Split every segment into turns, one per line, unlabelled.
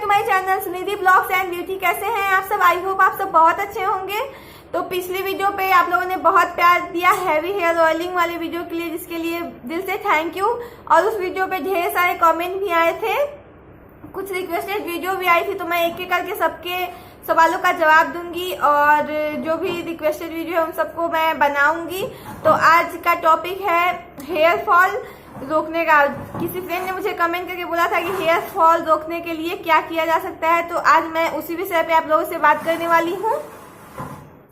To my channel Sunidhi blogs and beauty. कैसे हैं आप सब? आई होप आप सब बहुत अच्छे होंगे। तो पिछली वीडियो पे आप लोगों ने बहुत प्यार दिया हैवी हेयर ऑयलिंग वाले वीडियो के लिए, जिसके लिए दिल से थैंक यू। और उस वीडियो पे ढेर सारे कमेंट भी आए थे, कुछ रिक्वेस्टेड वीडियो भी आई थी, तो मैं एक एक करके सबके सवालों का जवाब दूंगी और जो भी रिक्वेस्टेड वीडियो है उन सबको मैं बनाऊंगी। तो आज का टॉपिक है हेयर फॉल रोकने का। किसी फ्रेंड ने मुझे कमेंट करके बोला था कि हेयर फॉल रोकने के लिए क्या किया जा सकता है, तो आज मैं उसी विषय पे आप लोगों से बात करने वाली हूँ।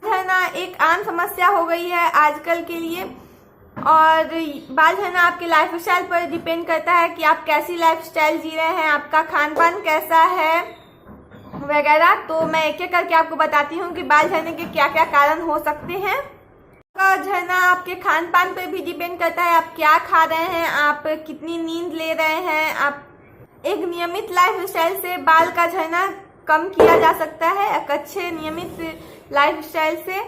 है ना, एक आम समस्या हो गई है आजकल के लिए, और बात है ना आपके लाइफ स्टाइल पर डिपेंड करता है कि आप कैसी लाइफ स्टाइल जी रहे हैं, आपका खान पान कैसा है वगैरह। तो मैं एक एक करके आपको बताती हूँ कि बाल झड़ने के क्या क्या कारण हो सकते हैं। झड़ना आपके खान पान पर भी डिपेंड करता है, आप क्या खा रहे हैं, आप कितनी नींद ले रहे हैं। आप एक नियमित लाइफ स्टाइल से बाल का झड़ना कम किया जा सकता है, एक अच्छे नियमित लाइफ स्टाइल से।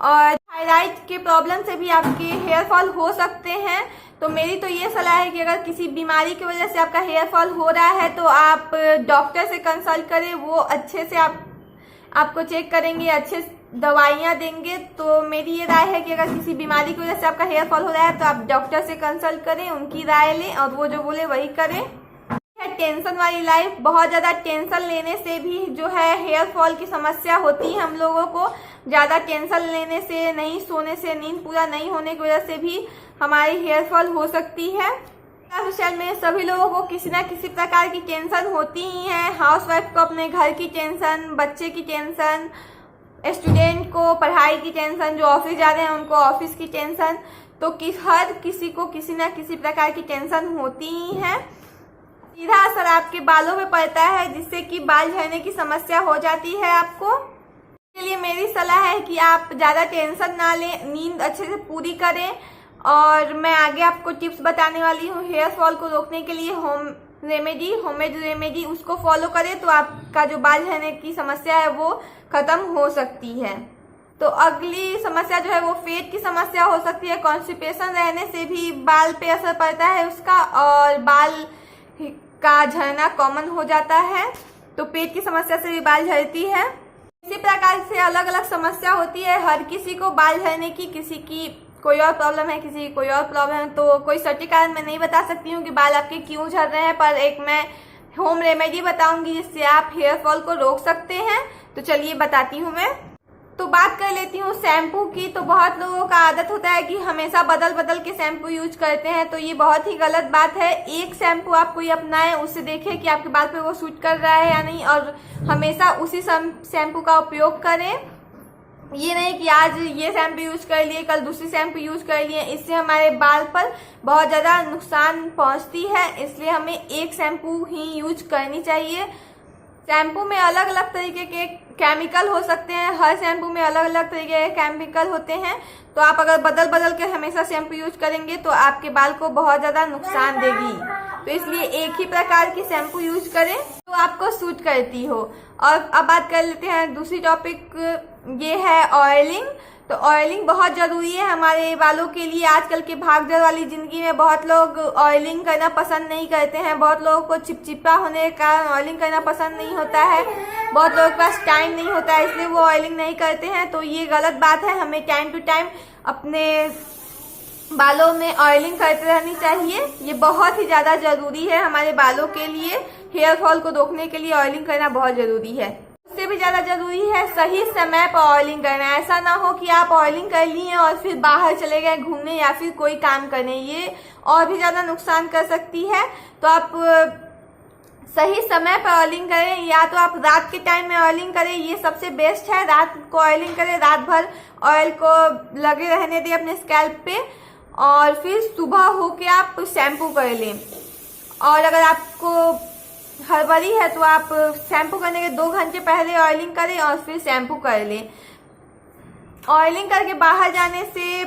और थायराइड के प्रॉब्लम से भी आपके हेयर फॉल हो सकते हैं। तो मेरी तो ये सलाह है कि अगर किसी बीमारी की वजह से आपका हेयर फॉल हो रहा है तो आप डॉक्टर से कंसल्ट करें, वो अच्छे से आपको चेक करेंगे, अच्छे दवाइयाँ देंगे। तो मेरी ये राय है कि अगर किसी बीमारी की वजह से आपका हेयर फॉल हो रहा है तो आप डॉक्टर से कंसल्ट करें, उनकी राय लें और वो जो बोले वही करें। टेंशन वाली लाइफ, बहुत ज़्यादा टेंशन लेने से भी जो है हेयर फॉल की समस्या होती है हम लोगों को। ज़्यादा टेंशन लेने से, नहीं सोने से, नींद पूरा नहीं होने की वजह से भी हमारी हेयर फॉल हो सकती है। लाइफस्टाइल में सभी लोगों को किसी न किसी प्रकार की टेंशन होती ही है। हाउसवाइफ को अपने घर की टेंशन, बच्चे की टेंशन, स्टूडेंट को पढ़ाई की टेंशन, जो ऑफिस जा रहे हैं उनको ऑफिस की टेंशन। तो हर किसी को किसी न किसी प्रकार की टेंशन होती ही है। सीधा असर आपके बालों पे पड़ता है, जिससे कि बाल झड़ने की समस्या हो जाती है आपको। इसके लिए मेरी सलाह है कि आप ज़्यादा टेंशन ना लें, नींद अच्छे से पूरी करें। और मैं आगे आपको टिप्स बताने वाली हूँ हेयर फॉल को रोकने के लिए। होममेड रेमेडी उसको फॉलो करें तो आपका जो बाल झड़ने की समस्या है वो खत्म हो सकती है। तो अगली समस्या जो है वो पेट की समस्या हो सकती है। कॉन्स्टिपेशन रहने से भी बाल पे असर पड़ता है उसका, और बाल का झड़ना कॉमन हो जाता है। तो पेट की समस्या से भी बाल झड़ती है। इसी प्रकार से अलग अलग समस्या होती है हर किसी को बाल झड़ने की। किसी की कोई और प्रॉब्लम है, किसी की कोई और प्रॉब्लम है। तो कोई सटीक कारण मैं नहीं बता सकती हूँ कि बाल आपके क्यों झड़ रहे हैं, पर एक मैं होम रेमेडी बताऊंगी जिससे आप हेयर फॉल को रोक सकते हैं। तो चलिए बताती हूँ मैं। तो बात कर लेती हूँ शैम्पू की। तो बहुत लोगों का आदत होता है कि हमेशा बदल बदल के शैम्पू यूज करते हैं, तो ये बहुत ही गलत बात है। एक शैम्पू आप कोई अपनाएं, उससे देखें कि आपके बाल पे वो सूट कर रहा है या नहीं, और हमेशा उसी शैम्पू का उपयोग करें। ये नहीं कि आज ये शैम्पू यूज कर लिए, कल दूसरी शैम्पू यूज कर लिए। इससे हमारे बाल पर बहुत ज़्यादा नुकसान पहुँचती है, इसलिए हमें एक शैम्पू ही यूज करनी चाहिए। शैम्पू में अलग अलग तरीके के केमिकल हो सकते हैं, हर शैम्पू में अलग अलग तरीके के केमिकल होते हैं। तो आप अगर बदल बदल के हमेशा शैम्पू यूज करेंगे तो आपके बाल को बहुत ज़्यादा नुकसान देगी। तो इसलिए एक ही प्रकार की शैम्पू यूज करें तो आपको सूट करती हो। और अब बात कर लेते हैं दूसरी टॉपिक, ये है ऑयलिंग। तो ऑयलिंग बहुत ज़रूरी है हमारे बालों के लिए। आजकल के भागदौड़ वाली ज़िंदगी में बहुत लोग ऑयलिंग करना पसंद नहीं करते हैं। बहुत लोगों को चिपचिपा होने के कारण ऑयलिंग करना पसंद नहीं होता है। बहुत लोगों के पास टाइम नहीं होता है, इसलिए वो ऑयलिंग नहीं करते हैं। तो ये गलत बात है। हमें टाइम टू टाइम अपने बालों में ऑयलिंग करते रहनी चाहिए। ये बहुत ही ज़्यादा ज़रूरी है हमारे बालों के लिए। हेयर फॉल को रोकने के लिए ऑयलिंग करना बहुत ज़रूरी है। उससे भी ज़्यादा ज़रूरी है सही समय पर ऑयलिंग करना। ऐसा ना हो कि आप ऑयलिंग कर लिए और फिर बाहर चले गए घूमने या फिर कोई काम करने, ये और भी ज़्यादा नुकसान कर सकती है। तो आप सही समय पर ऑयलिंग करें, या तो आप रात के टाइम में ऑयलिंग करें, ये सबसे बेस्ट है। रात को ऑयलिंग करें, रात भर ऑयल को लगे रहने दें अपने स्कैल्प पे, और फिर सुबह होके आप शैम्पू कर लें। और अगर आपको हड़बड़ी है तो आप शैम्पू करने के 2 घंटे पहले ऑयलिंग करें और फिर शैम्पू कर लें। ऑयलिंग करके बाहर जाने से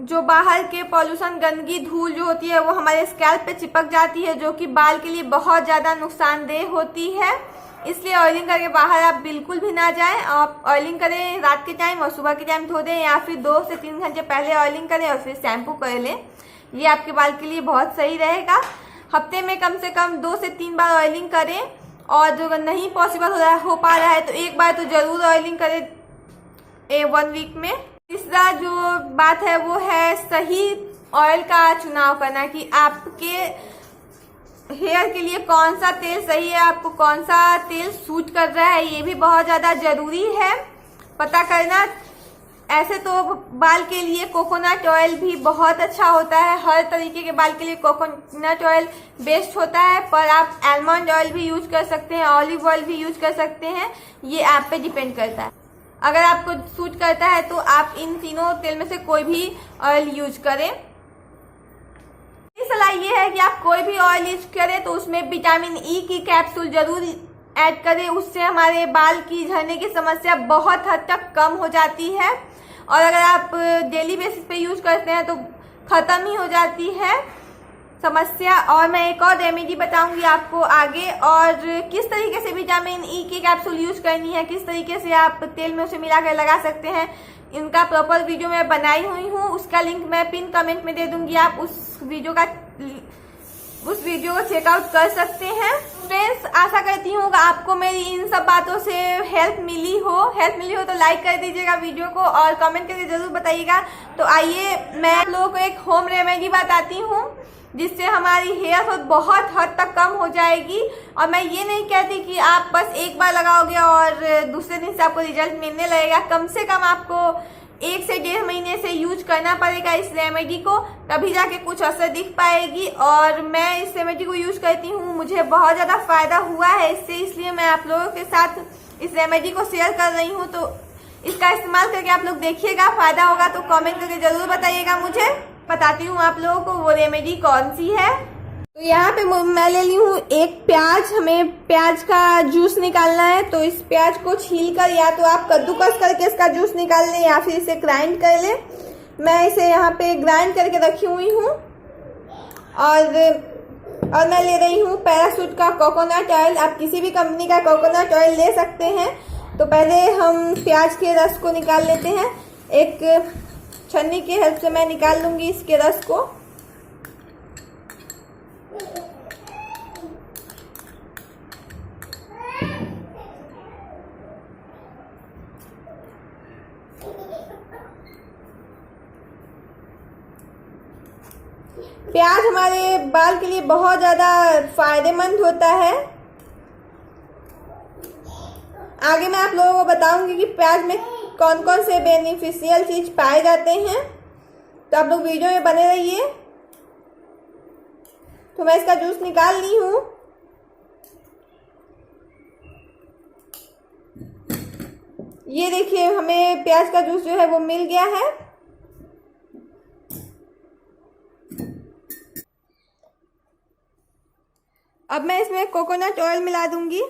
जो बाहर के पॉल्यूशन, गंदगी, धूल जो होती है वो हमारे स्कैल्प पे चिपक जाती है, जो कि बाल के लिए बहुत ज़्यादा नुकसानदेह होती है। इसलिए ऑयलिंग करके बाहर आप बिल्कुल भी ना जाएं। आप ऑयलिंग करें रात के टाइम और सुबह के टाइम धो दें, या फिर 2 से 3 घंटे पहले ऑयलिंग करें और फिर शैम्पू कर लें। ये आपके बाल के लिए बहुत सही रहेगा। हफ्ते में कम से कम 2 से 3 बार ऑयलिंग करें और अगर नहीं पॉसिबल हो पा रहा है तो एक बार तो ज़रूर ऑयलिंग करें 1 वीक में। तीसरा जो बात है वो है सही ऑयल का चुनाव करना, कि आपके हेयर के लिए कौन सा तेल सही है, आपको कौन सा तेल सूट कर रहा है, ये भी बहुत ज़्यादा ज़रूरी है पता करना। ऐसे तो बाल के लिए कोकोनट ऑयल भी बहुत अच्छा होता है, हर तरीके के बाल के लिए कोकोनट ऑयल बेस्ट होता है, पर आप आलमंड ऑयल भी यूज कर सकते हैं, ऑलिव ऑयल भी यूज कर सकते हैं, ये आप पे डिपेंड करता है। अगर आपको सूट करता है तो आप इन तीनों तेल में से कोई भी ऑयल यूज करें। सलाह ये है कि आप कोई भी ऑयल यूज करें तो उसमें विटामिन ई की कैप्सूल जरूर ऐड करें, उससे हमारे बाल की झड़ने की समस्या बहुत हद तक कम हो जाती है, और अगर आप डेली बेसिस पे यूज करते हैं तो ख़त्म ही हो जाती है समस्या। और मैं एक और रेमेडी बताऊंगी आपको आगे, और किस तरीके से विटामिन ई की कैप्सूल यूज करनी है, किस तरीके से आप तेल में उसे मिलाकर लगा सकते हैं, इनका प्रॉपर वीडियो मैं बनाई हुई हूँ, उसका लिंक मैं पिन कमेंट में दे दूंगी, आप उस वीडियो को चेकआउट कर सकते हैं। फ्रेंड्स, आशा करती हूँ कि आपको मेरी इन सब बातों से हेल्प मिली हो तो लाइक कर दीजिएगा वीडियो को और कमेंट करके जरूर बताइएगा। तो आइए मैं आप लोगों को एक होम रेमेडी बताती हूँ जिससे हमारी हेयर फॉल बहुत हद तक कम हो जाएगी। और मैं ये नहीं कहती कि आप बस एक बार लगाओगे और दूसरे दिन से आपको रिजल्ट मिलने लगेगा, कम से कम आपको 1 से 1.5 महीने से यूज करना पड़ेगा इस रेमेडी को, तभी जाके कुछ असर दिख पाएगी। और मैं इस रेमेडी को यूज करती हूँ, मुझे बहुत ज़्यादा फायदा हुआ है इससे, इसलिए मैं आप लोगों के साथ इस रेमेडी को शेयर कर रही हूँ। तो इसका इस्तेमाल करके आप लोग देखिएगा, फायदा होगा तो कमेंट करके जरूर बताइएगा मुझे। बताती हूँ आप लोगों को वो रेमेडी कौन सी है। तो यहाँ पे मैं ले ली हूँ एक प्याज, हमें प्याज का जूस निकालना है। तो इस प्याज को छील कर या तो आप कद्दूकस करके इसका जूस निकाल लें या फिर इसे ग्राइंड कर लें। मैं इसे यहाँ पे ग्राइंड करके रखी हुई हूँ। और मैं ले रही हूँ पैराशूट का कोकोनट ऑयल, आप किसी भी कंपनी का कोकोनट ऑयल ले सकते हैं। तो पहले हम प्याज के रस को निकाल लेते हैं, एक छन्नी की हेल्प से मैं निकाल लूँगी इसके रस को। प्याज हमारे बाल के लिए बहुत ज़्यादा फायदेमंद होता है। आगे मैं आप लोगों को बताऊंगी कि प्याज में कौन कौन से बेनिफिशियल चीज पाए जाते हैं, तो आप लोग वीडियो में बने रहिए। तो मैं इसका जूस निकाल ली हूँ। ये देखिए, हमें प्याज का जूस जो है वो मिल गया है। अब मैं इसमें कोकोनट ऑयल मिला दूंगी।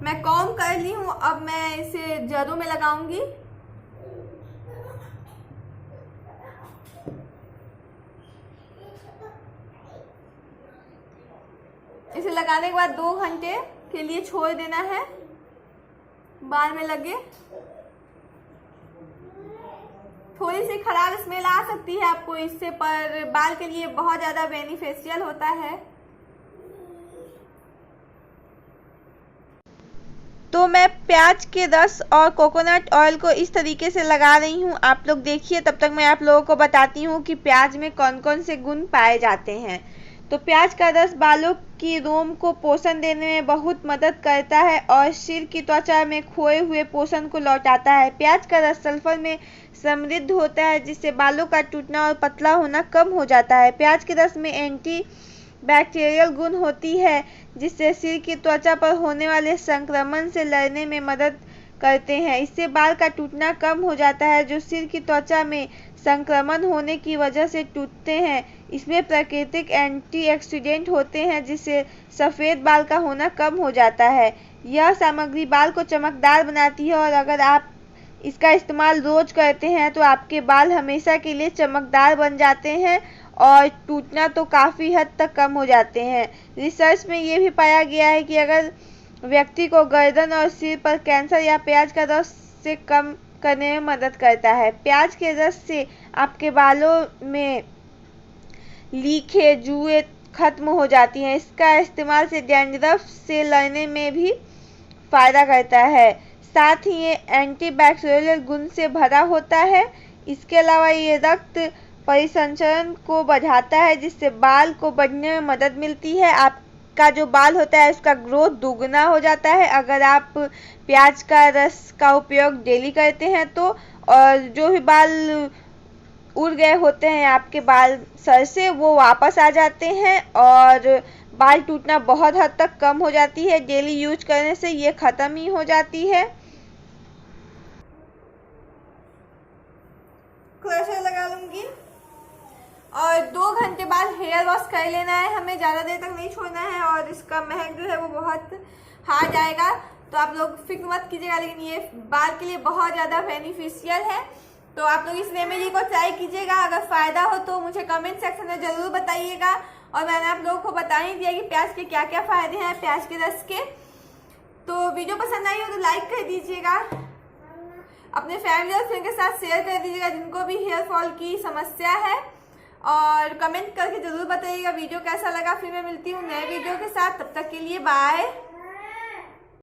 मैं कॉम्ब कर ली हूँ, अब मैं इसे जड़ों में लगाऊंगी। इसे लगाने के बाद 2 घंटे के लिए छोड़ देना है, बाल में लगे। थोड़ी सी खराब स्मेल आ सकती है आपको इससे, पर बाल के लिए बहुत ज़्यादा बेनिफिशियल होता है। तो मैं प्याज के रस और कोकोनट ऑयल को इस तरीके से लगा रही हूँ, आप लोग देखिए। तब तक मैं आप लोगों को बताती हूँ कि प्याज में कौन कौन से गुण पाए जाते हैं। तो प्याज का रस बालों की रोम को पोषण देने में बहुत मदद करता है और सिर की त्वचा में खोए हुए पोषण को लौटाता है। प्याज का रस सल्फर में समृद्ध होता है, जिससे बालों का टूटना और पतला होना कम हो जाता है। प्याज के रस में एंटी बैक्टीरियल गुण होती है, जिससे सिर की त्वचा पर होने वाले संक्रमण से लड़ने में मदद करते हैं। इससे बाल का टूटना कम हो जाता है, जो सिर की त्वचा में संक्रमण होने की वजह से टूटते हैं। इसमें प्राकृतिक एंटीऑक्सीडेंट होते हैं, जिससे सफ़ेद बाल का होना कम हो जाता है। यह सामग्री बाल को चमकदार बनाती है और अगर आप इसका इस्तेमाल रोज करते हैं तो आपके बाल हमेशा के लिए चमकदार बन जाते हैं और टूटना तो काफ़ी हद तक कम हो जाते हैं। रिसर्च में ये भी पाया गया है कि अगर व्यक्ति को गर्दन और सिर पर कैंसर या प्याज का रस से कम करने में मदद करता है। प्याज के रस से आपके बालों में लीखे जुए खत्म हो जाती हैं। इसका इस्तेमाल से डैंड्रफ से लड़ने में भी फायदा करता है। साथ ही ये एंटीबैक्टीरियल गुण से भरा होता है। इसके अलावा ये रक्त परिसंचरण को बढ़ाता है, जिससे बाल को बढ़ने में मदद मिलती है। आपका जो बाल होता है उसका ग्रोथ दुगना हो जाता है अगर आप प्याज का रस का उपयोग डेली करते हैं तो। और जो भी बाल उड़ गए होते हैं आपके बाल सर से, वो वापस आ जाते हैं और बाल टूटना बहुत हद तक कम हो जाती है। डेली यूज करने से ये ख़त्म ही हो जाती है। क्लचर लगा लूँगी और 2 घंटे बाद हेयर वॉश कर लेना है। हमें ज़्यादा देर तक नहीं छोड़ना है और इसका महक जो है वो बहुत हार्ड जाएगा, तो आप लोग फिक्र मत कीजिएगा। लेकिन ये बाल के लिए बहुत ज़्यादा बेनिफिशियल है, तो आप लोग इस रेमेडी को ट्राई कीजिएगा। अगर फ़ायदा हो तो मुझे कमेंट सेक्शन में ज़रूर बताइएगा। और मैंने आप लोगों को बता ही दिया कि प्याज के क्या क्या फ़ायदे हैं, प्याज के रस के। तो वीडियो पसंद आई हो तो लाइक कर दीजिएगा, अपने फैमिली और फ्रेंड के साथ शेयर कर दीजिएगा जिनको भी हेयर फॉल की समस्या है, और कमेंट करके ज़रूर बताइएगा वीडियो कैसा लगा। फिर मैं मिलती हूँ नए वीडियो के साथ, तब तक के लिए बाय।